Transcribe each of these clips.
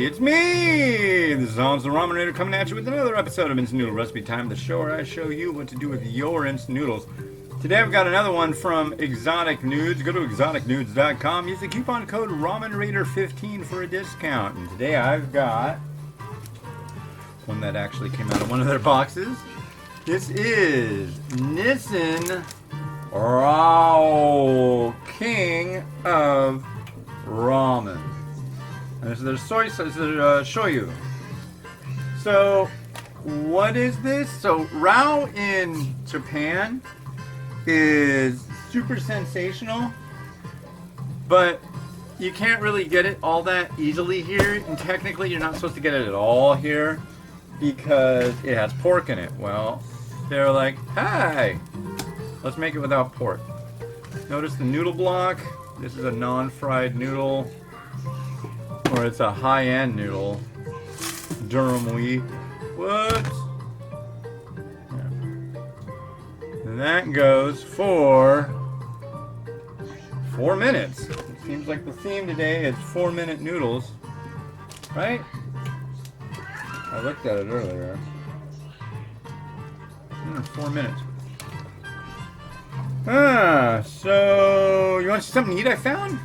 it's me! This is Hans the Ramen Raider coming at you with another episode of Instant Noodle Recipe Time, the show where I show you what to do with your instant noodles. Today I've got another one from Exotic Nudes. Go to exoticnudes.com. Use the coupon code RamenRaider15 for a discount. And today I've got one that actually came out of one of their boxes. This is Nissin Raoh, King of Ramen. And this is their soy sauce, shoyu. So, what is this? So, Raoh in Japan is super sensational, but you can't really get it all that easily here. And technically, you're not supposed to get it at all here because it has pork in it. Well, they're like, hey, let's make it without pork. Notice the noodle block. This is a non-fried noodle. Or it's a high-end noodle. Durham wheat. What? Yeah. And that goes for 4 minutes. It seems like the theme today is 4-minute noodles. Right? I looked at it earlier. 4 minutes. So you want to see something neat I found?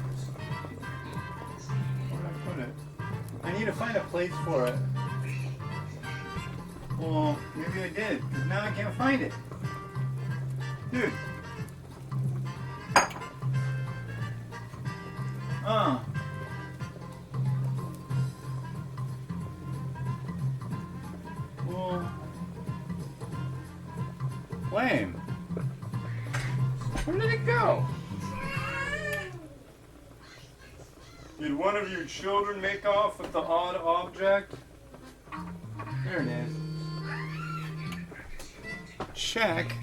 I need to find a place for it. Well, maybe I did, because now I can't find it. Dude. Well, lame. Where did it go? Did one of your children make off with the odd object? There it is. Check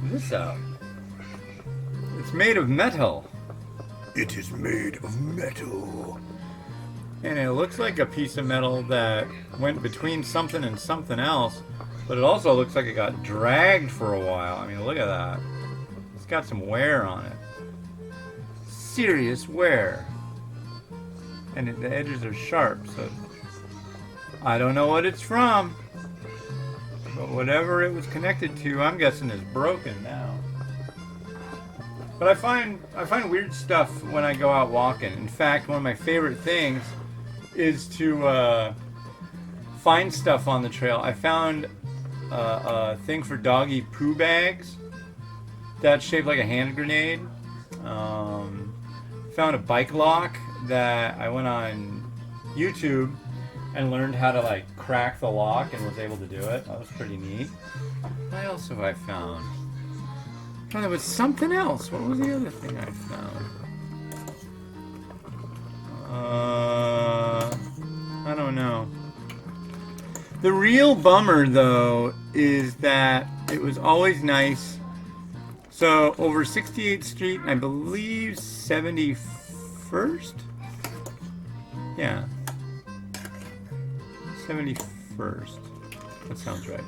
this out. It's made of metal. It is made of metal. And it looks like a piece of metal that went between something and something else, but it also looks like it got dragged for a while. I mean, look at that. It's got some wear on it. Serious wear. And the edges are sharp, so I don't know what it's from. But whatever it was connected to, I'm guessing is broken now. But I find weird stuff when I go out walking. In fact, one of my favorite things is to find stuff on the trail. I found a thing for doggy poo bags that's shaped like a hand grenade. Found a bike lock that I went on YouTube and learned how to like crack the lock and was able to do it. That was pretty neat. What else have I found? Oh, there was something else. What was the other thing I found? I don't know. The real bummer though is that it was always nice. So over 68th Street, I believe 71st? Yeah. 71st. That sounds right.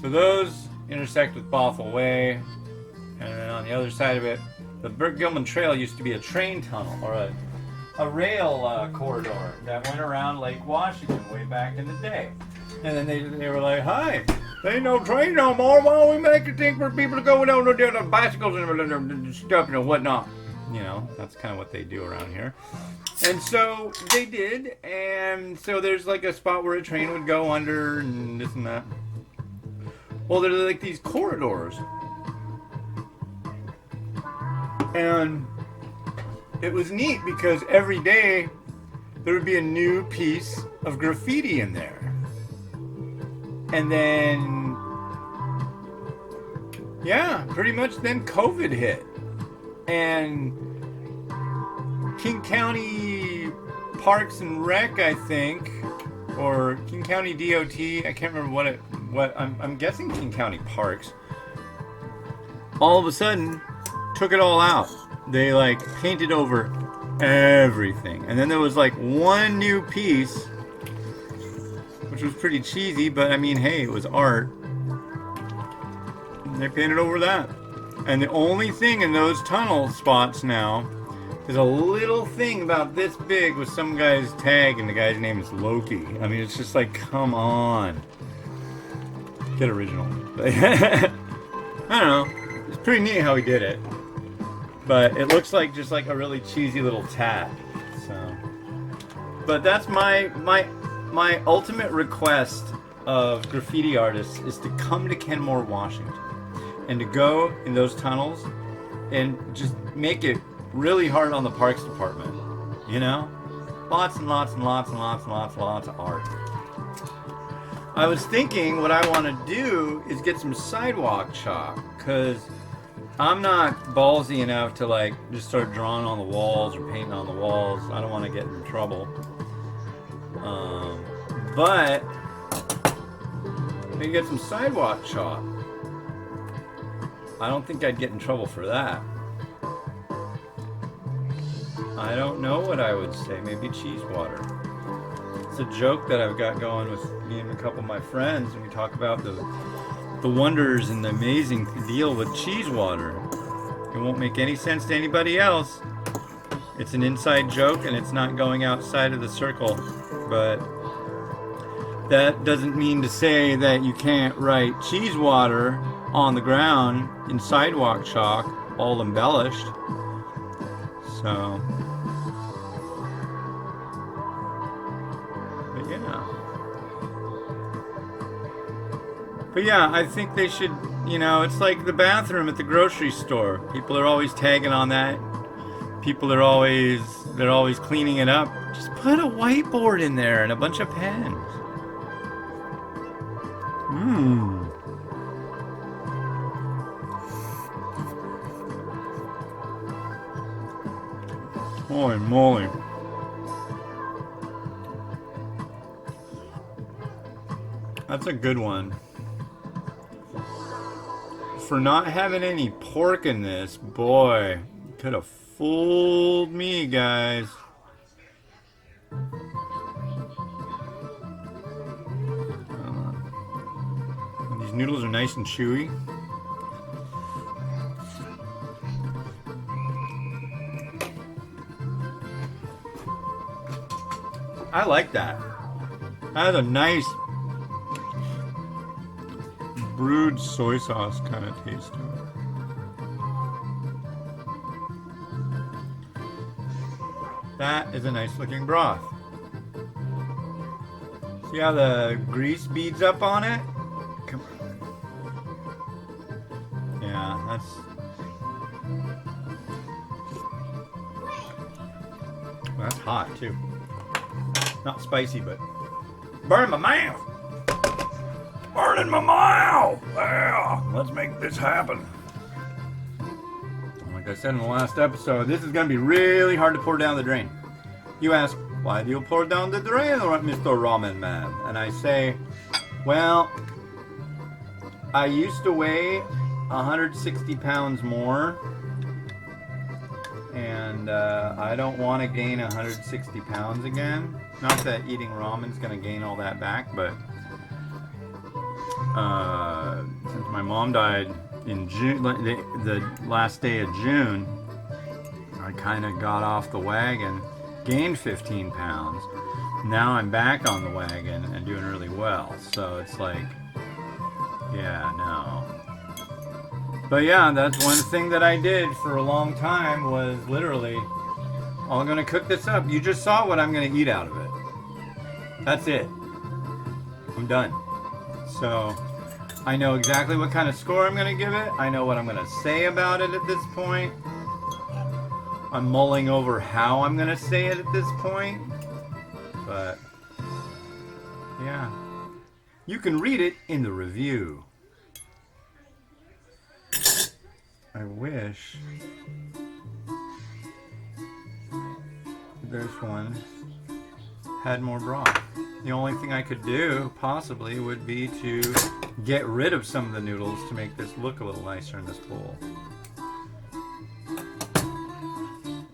So those intersect with Bothell Way. And then on the other side of it, the Burt Gilman Trail used to be a train tunnel or a rail corridor that went around Lake Washington way back in the day. And then they were like, hi, there ain't no train no more. Why don't we make a thing for people to go down on bicycles and stuff and whatnot? You know, that's kind of what they do around here. And so they did. And so there's like a spot where a train would go under and this and that. Well, there's like these corridors. And it was neat because every day there would be a new piece of graffiti in there. And then, yeah, pretty much then COVID hit. And King County Parks and Rec, I think, or King County DOT, I can't remember I'm guessing King County Parks, all of a sudden took it all out. They like painted over everything. And then there was like one new piece, which was pretty cheesy, but I mean, hey, it was art. And they painted over that. And the only thing in those tunnel spots now There's a little thing about this big with some guy's tag, and the guy's name is Loki. I mean, it's just like, come on. Get original. I don't know. It's pretty neat how he did it. But it looks like just like a really cheesy little tag. So, but that's my ultimate request of graffiti artists is to come to Kenmore, Washington, and to go in those tunnels and just make it really hard on the Parks Department. You know? Lots and lots and lots and lots and lots and lots of art. I was thinking what I want to do is get some sidewalk chalk, because I'm not ballsy enough to like just start drawing on the walls or painting on the walls. I don't want to get in trouble. But maybe get some sidewalk chalk. I don't think I'd get in trouble for that. I don't know what I would say. Maybe cheese water. It's a joke that I've got going with me and a couple of my friends, and we talk about the wonders and the amazing deal with cheese water. It won't make any sense to anybody else. It's an inside joke, and it's not going outside of the circle. But that doesn't mean to say that you can't write cheese water on the ground in sidewalk chalk, all embellished. So, but yeah. But yeah, I think they should, you know, it's like the bathroom at the grocery store. People are always tagging on that. People are always, they're always cleaning it up. Just put a whiteboard in there and a bunch of pens. Holy moly. That's a good one. For not having any pork in this, boy, could have fooled me, guys. These noodles are nice and chewy. I like that. That has a nice brewed soy sauce kind of taste to it. That is a nice looking broth. See how the grease beads up on it? Come on. Yeah, that's hot too. Not spicy, but burning my mouth. Burning my mouth. Yeah, let's make this happen. Like I said in the last episode, this is going to be really hard to pour down the drain. You ask, why do you pour down the drain, Mr. Ramen Man? And I say, well, I used to weigh 160 pounds more. And I don't want to gain 160 pounds again. Not that eating ramen's going to gain all that back, but since my mom died in June, the last day of June, I kind of got off the wagon, gained 15 pounds. Now I'm back on the wagon and doing really well. So it's like, yeah, no. But yeah, that's one thing that I did for a long time was literally, oh, I'm going to cook this up. You just saw what I'm going to eat out of it. That's it. I'm done. So I know exactly what kind of score I'm going to give it. I know what I'm going to say about it at this point. I'm mulling over how I'm going to say it at this point. But yeah, you can read it in the review. I wish this one had more broth. The only thing I could do, possibly, would be to get rid of some of the noodles to make this look a little nicer in this bowl.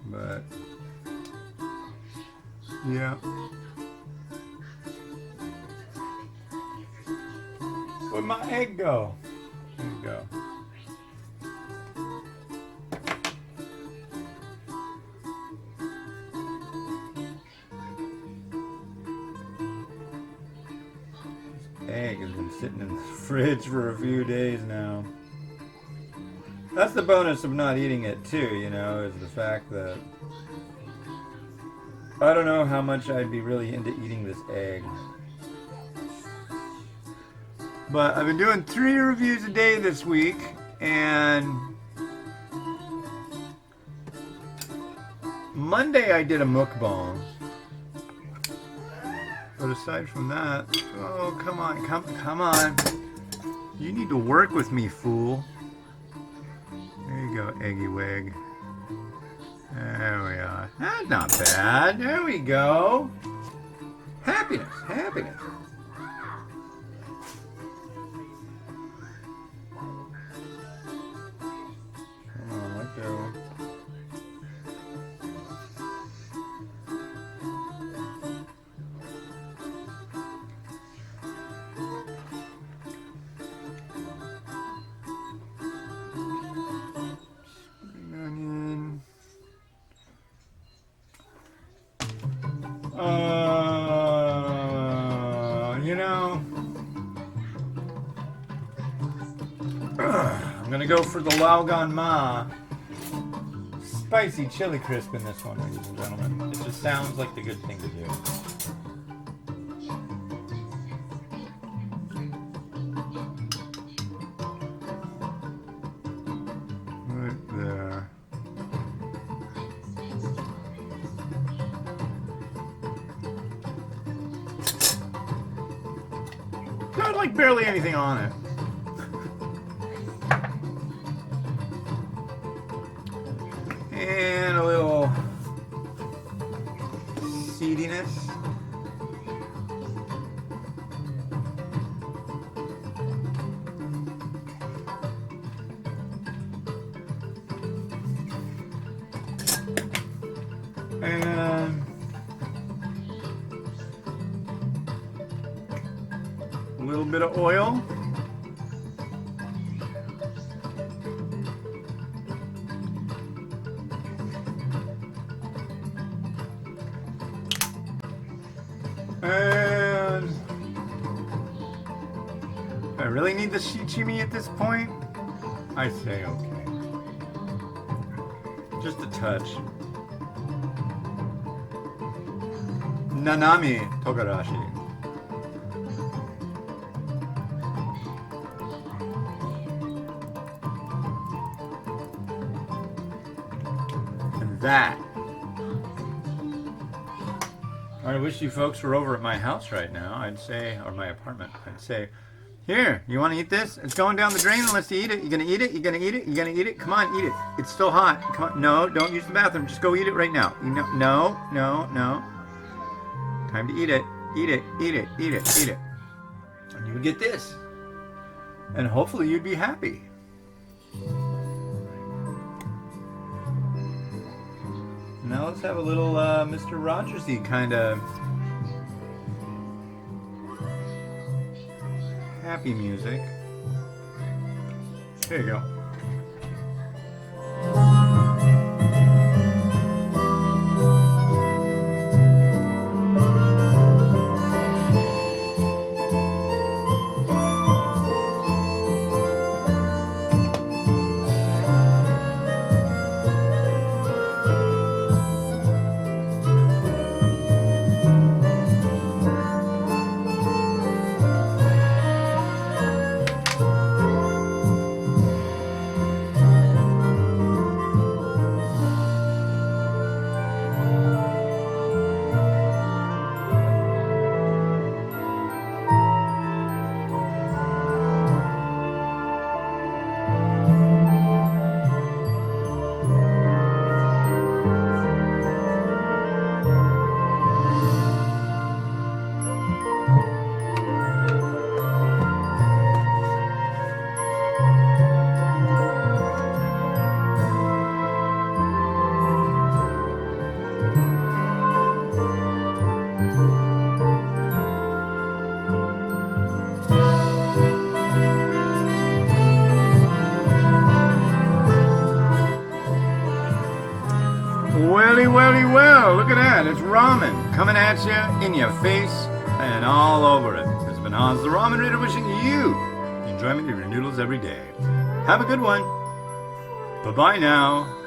But, yeah. Where'd my egg go? There you go. fridge for a few days now. That's the bonus of not eating it too, you know, is the fact that I don't know how much I'd be really into eating this egg. But I've been doing 3 reviews a day this week, and Monday I did a mukbang. But aside from that, oh, come on, come on. You need to work with me, fool. There you go, Eggy Wig. There we are. That's not bad. There we go. Happiness, happiness. Come on, let go. You know, I'm gonna go for the Laogan Ma spicy chili crisp in this one, ladies and gentlemen. It just sounds like the good thing to do. Right there. There's like barely anything on it. And a little seediness. And a little bit of oil. And I really need the shichimi at this point. I say okay. Just a touch. Nanami Togarashi. And that. I wish you folks were over at my house right now. I'd say, or my apartment. I'd say, here, you want to eat this? It's going down the drain unless you eat it. You gonna eat it? You gonna eat it? You gonna eat it? Come on, eat it. It's still hot. Come on. No, don't use the bathroom. Just go eat it right now. You know, no. Time to eat it. Eat it. Eat it. Eat it. Eat it. And you would get this. And hopefully you'd be happy. Now let's have a little Mr. Rogersy kind of happy music. There you go. Well, look at that. It's ramen coming at you, in your face, and all over it. This has been Hans the Ramen Reader wishing you enjoyment of your noodles every day. Have a good one. Bye-bye now.